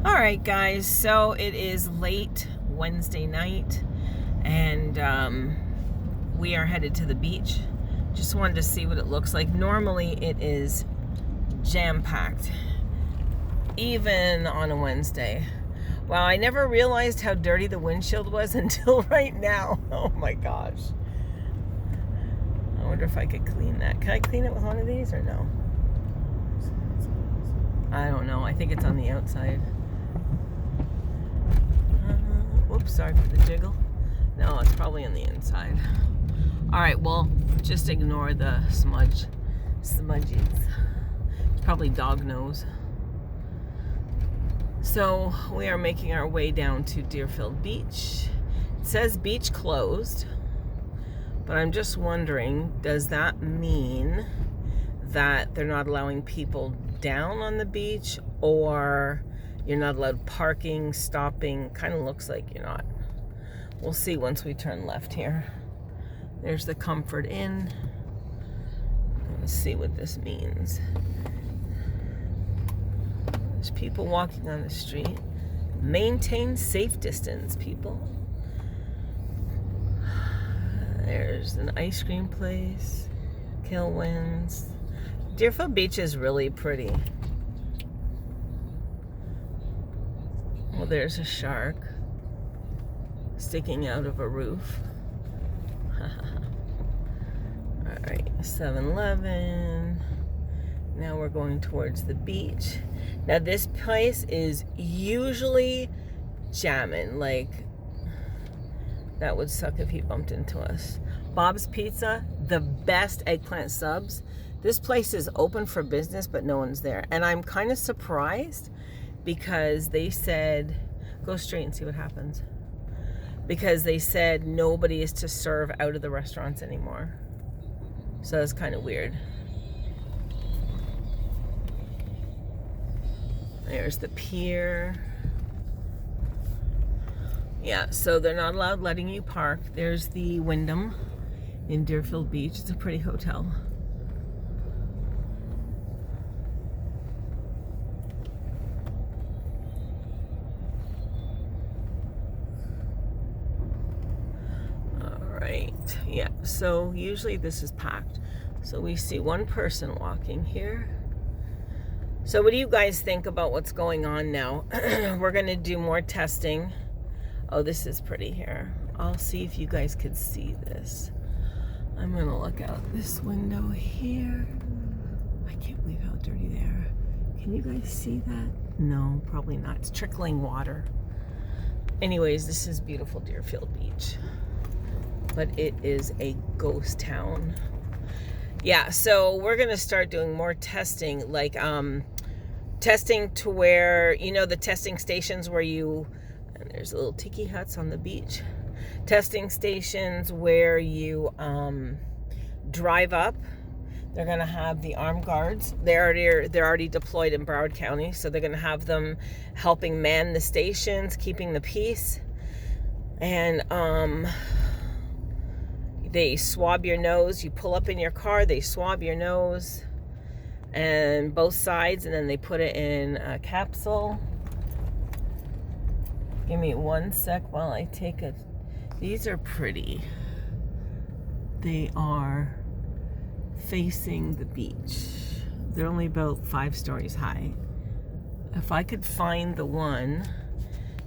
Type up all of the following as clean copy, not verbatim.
All right, guys, so it is late Wednesday night, and we are headed to the beach. Just wanted to see what it looks like. Normally it is jam-packed, even on a Wednesday. Wow, I never realized how dirty the windshield was until right now. Oh my gosh. I wonder if I could clean that. Can I clean it with one of these or no? I don't know. I think it's on the outside. Whoops, sorry for the jiggle. No, it's probably on the inside. All right, well, just ignore the smudges. It's probably dog nose. So we are making our way down to Deerfield Beach. It says beach closed, but I'm just wondering, does that mean that they're not allowing people down on the beach, or you're not allowed parking, stopping? Kind of looks like you're not. We'll see once we turn left here. There's the Comfort Inn. Let's see what this means. There's people walking on the street. Maintain safe distance, people. There's an ice cream place. Kilwins. Deerfield Beach is really pretty. Well, there's a shark sticking out of a roof. Alright, 7-Eleven. Now we're going towards the beach. Now this place is usually jamming. Like, that would suck if he bumped into us. Bob's Pizza, the best eggplant subs. This place is open for business, but no one's there. And I'm kind of surprised because they said, go straight and see what happens. Because they said nobody is to serve out of the restaurants anymore. So it's kind of weird. There's the pier. Yeah, so they're not allowed letting you park. There's the Wyndham in Deerfield Beach. It's a pretty hotel. Yeah, so usually this is packed. So we see one person walking here. So what do you guys think about what's going on now? We're going to do more testing. Oh, this is pretty here. I'll see if you guys could see this. I'm going to look out this window here. I can't believe how dirty they are. Can you guys see that? No, probably not. It's trickling water. Anyways, this is beautiful Deerfield Beach. But it is a ghost town. Yeah, so we're gonna start doing more testing, like testing to where, you know, the testing stations where you, and there's little tiki huts on the beach, testing stations where you drive up. They're gonna have the armed guards. They're already deployed in Broward County, so they're gonna have them helping man the stations, keeping the peace. And they swab your nose. You pull up in your car, they swab your nose and both sides, and then they put it in a capsule. Give me one sec while I take a... These are pretty. They are facing the beach. They're only about 5 stories high. If I could find the one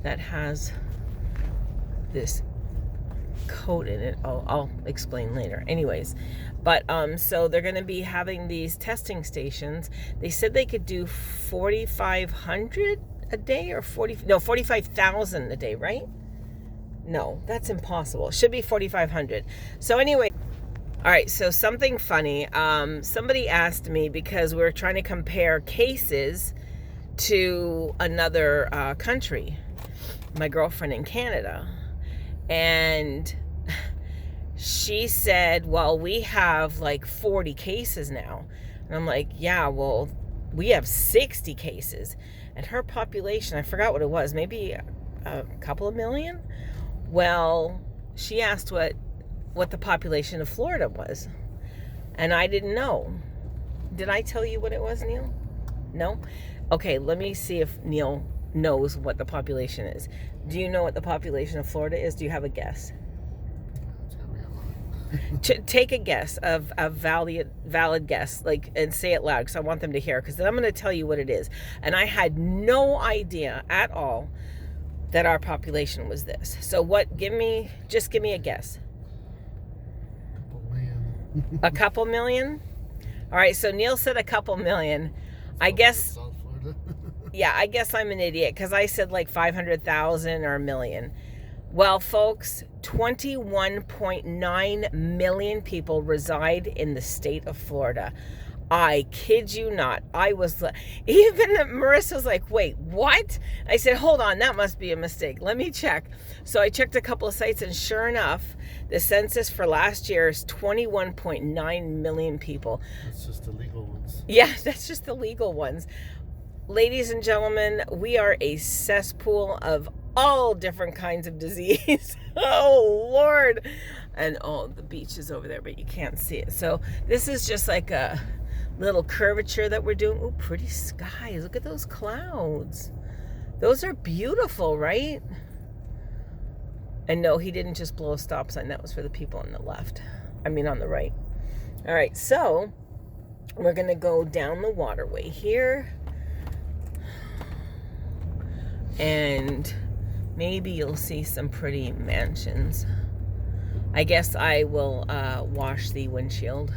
that has this coat in it, I'll explain later. Anyways, but so they're going to be having these testing stations. They said they could do 4,500 a day, or 45,000 a day, right? No, that's impossible. It should be 4,500. So anyway, all right, so something funny. Somebody asked me, because we were trying to compare cases to another country, my girlfriend in Canada. And she said, well, we have like 40 cases now. And I'm like, yeah, well, we have 60 cases. And her population, I forgot what it was, maybe a couple of million. Well, she asked what the population of Florida was. And I didn't know. Did I tell you what it was, Neil? No? Okay, let me see if Neil knows what the population is. Do you know what the population of Florida is? Do you have a guess? It's gonna be a lot. Take a guess, of a valid guess, like, and say it loud, because I want them to hear, because then I'm going to tell you what it is. And I had no idea at all that our population was this. So just give me a guess. Couple million. A couple million? All right, so Neil said a couple million. I guess, South Florida. yeah, I guess I'm an idiot, because I said like 500,000 or a million. Well, folks, 21.9 million people reside in the state of Florida. I kid you not. Even Marissa was like, wait, what? I said, hold on, that must be a mistake. Let me check. So I checked a couple of sites, and sure enough, the census for last year is 21.9 million people. That's just the legal ones. Yeah, that's just the legal ones. Ladies and gentlemen, we are a cesspool of all different kinds of disease. Oh, Lord. And, the beach is over there, but you can't see it. So this is just like a little curvature that we're doing. Oh, pretty skies. Look at those clouds. Those are beautiful, right? And no, he didn't just blow a stop sign. That was for the people on the left. On the right. All right, so we're going to go down the waterway here. And maybe you'll see some pretty mansions. I guess I will wash the windshield.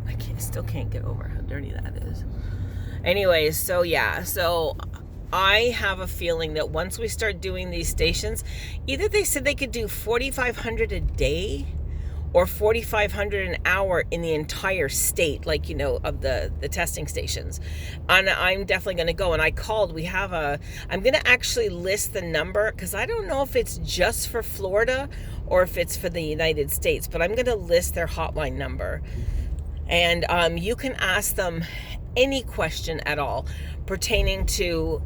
I still can't get over how dirty that is. Anyways, so yeah. So I have a feeling that once we start doing these stations, either they said they could do 4,500 a day or 4,500 an hour in the entire state, like, of the testing stations. And I'm definitely going to go. And I called. I'm going to actually list the number, because I don't know if it's just for Florida or if it's for the United States, but I'm going to list their hotline number. And you can ask them any question at all pertaining to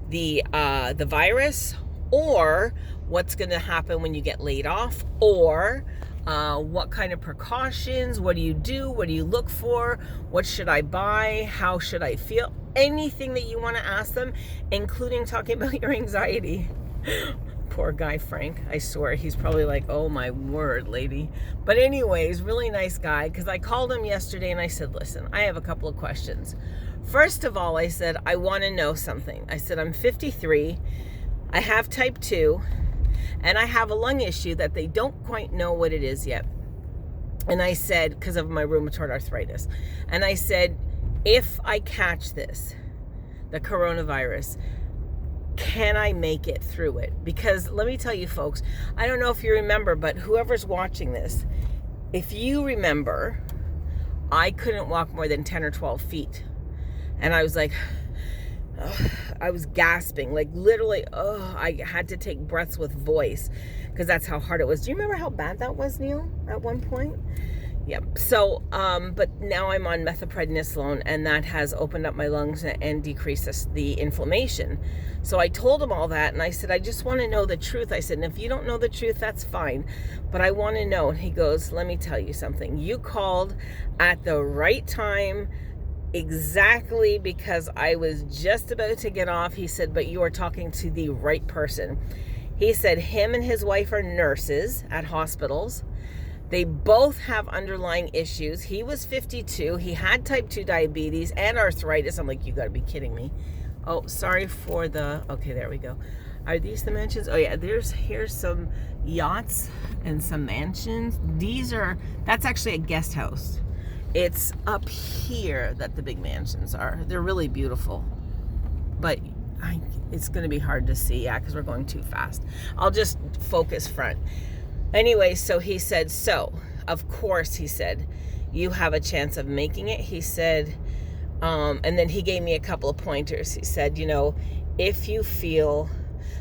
the virus, or what's going to happen when you get laid off, or what kind of precautions, what do you do, what do you look for, what should I buy, how should I feel, anything that you want to ask them, including talking about your anxiety. Poor guy Frank, I swear he's probably like, oh my word, lady. But anyways, really nice guy, because I called him yesterday and I said, listen, I have a couple of questions. First of all, I said, I want to know something. I said, I'm 53, I have type 2, and I have a lung issue that they don't quite know what it is yet. And I said, because of my rheumatoid arthritis, and I said, if I catch this, the coronavirus, can I make it through it? Because let me tell you, folks, I don't know if you remember, but whoever's watching this, if you remember, I couldn't walk more than 10 or 12 feet. And I was like, I was gasping, like literally, I had to take breaths with voice, because that's how hard it was. Do you remember how bad that was, Neil, at one point? Yep. So, but now I'm on methylprednisolone, and that has opened up my lungs and decreased the inflammation. So I told him all that, and I said, I just want to know the truth. I said, and if you don't know the truth, that's fine, but I want to know. And he goes, let me tell you something. You called at the right time, exactly, because I was just about to get off. He said, but you are talking to the right person. He said him and his wife are nurses at hospitals. They both have underlying issues. He was 52. He had type 2 diabetes and arthritis. I'm like, you got to be kidding me. Oh, sorry for the... Okay, there we go. Are these the mansions? Oh, yeah. Here's some yachts and some mansions. That's actually a guest house. It's up here that the big mansions are. They're really beautiful. But it's going to be hard to see, yeah, because we're going too fast. I'll just focus front. Anyway, so he said, of course, he said, you have a chance of making it. He said, and then he gave me a couple of pointers. He said, if you feel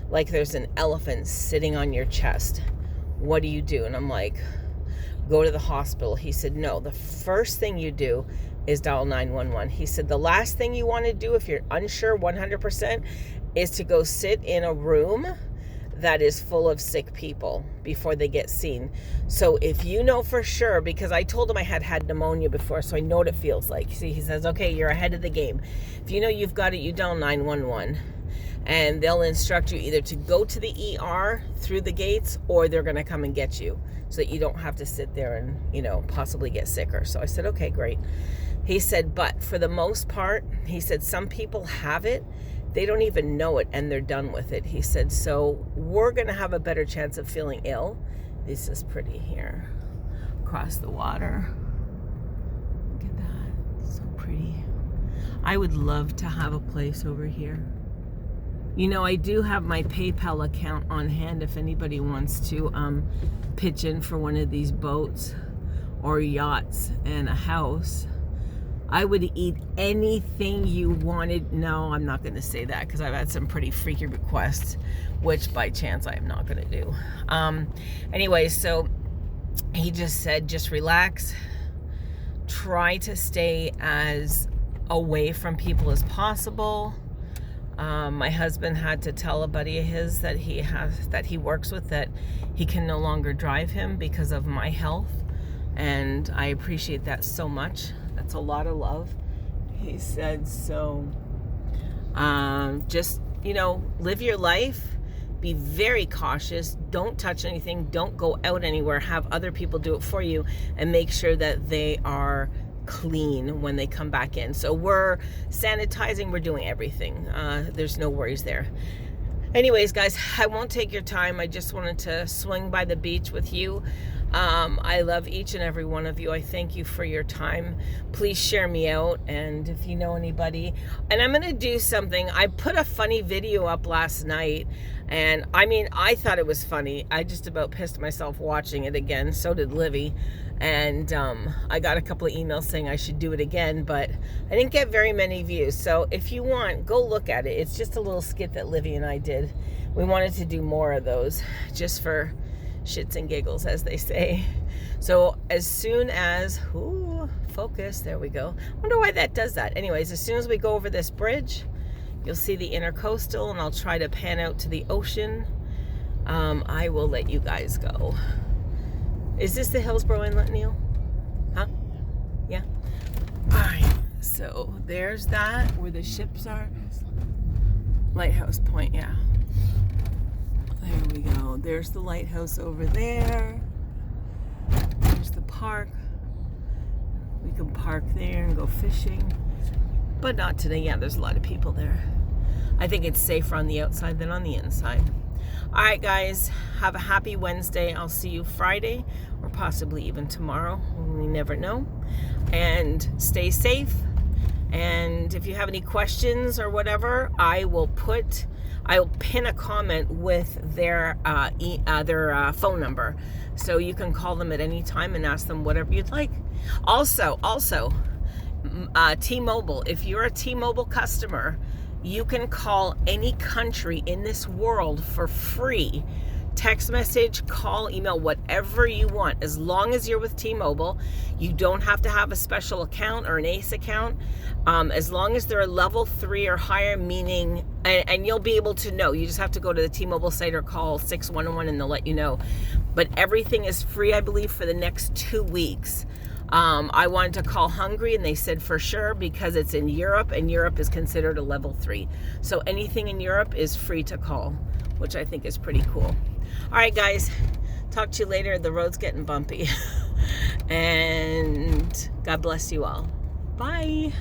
like there's an elephant sitting on your chest, what do you do? And I'm like, go to the hospital. He said, no, the first thing you do is dial 911. He said, the last thing you want to do if you're unsure 100% is to go sit in a room that is full of sick people before they get seen. So if you know for sure, because I told him I had pneumonia before, so I know what it feels like. See, he says, okay, you're ahead of the game. If you know you've got it, you dial 911. And they'll instruct you either to go to the ER through the gates, or they're going to come and get you so that you don't have to sit there and, you know, possibly get sicker. So I said, okay, great. He said, but for the most part, he said, some people have it. They don't even know it and they're done with it. He said, so we're going to have a better chance of feeling ill. This is pretty here. Across the water. Look at that. It's so pretty. I would love to have a place over here. You know, I do have my PayPal account on hand if anybody wants to pitch in for one of these boats or yachts and a house. I would eat anything you wanted. No, I'm not going to say that because I've had some pretty freaky requests, which by chance I am not going to do. Anyway, so he just said, just relax. Try to stay as away from people as possible. My husband had to tell a buddy of his that he works with that he can no longer drive him because of my health. And I appreciate that so much. That's a lot of love. He said, so just, you know, live your life. Be very cautious. Don't touch anything. Don't go out anywhere. Have other people do it for you and make sure that they are clean when they come back in. So we're sanitizing. We're doing everything. There's no worries there. Anyways, guys, I won't take your time. I just wanted to swing by the beach with you. I love each and every one of you. I thank you for your time. Please share me out, and if you know anybody. And I'm gonna do something. I put a funny video up last night, and I mean, I thought it was funny. I just about pissed myself watching it again. So did Livy. And I got a couple of emails saying I should do it again, but I didn't get very many views. So if you want, go look at it. It's just a little skit that Livy and I did. We wanted to do more of those just for shits and giggles, as they say. So as soon as, focus, there we go. Wonder why that does that. Anyways, as soon as we go over this bridge, you'll see the intercoastal, and I'll try to pan out to the ocean. I will let you guys go. Is this the Hillsborough Inlet, Neil? Huh? Yeah? All right. So there's that, where the ships are. Lighthouse Point, yeah. There we go. There's the lighthouse over there. There's the park. We can park there and go fishing. But not today. Yeah, there's a lot of people there. I think it's safer on the outside than on the inside. All right, guys. Have a happy Wednesday. I'll see you Friday or possibly even tomorrow. We never know. And stay safe. And if you have any questions or whatever, I will pin a comment with their phone number, so you can call them at any time and ask them whatever you'd like. Also, T-Mobile. If you're a T-Mobile customer, you can call any country in this world for free. Text message, call, email, whatever you want. As long as you're with T-Mobile, you don't have to have a special account or an ACE account. As long as they're a level 3 or higher, meaning, and you'll be able to know. You just have to go to the T-Mobile site or call 611 and they'll let you know. But everything is free, I believe, for the next 2 weeks. I wanted to call Hungary, and they said for sure, because it's in Europe, and Europe is considered a level 3. So anything in Europe is free to call, which I think is pretty cool. All right, guys, talk to you later. The road's getting bumpy. And God bless you all. Bye.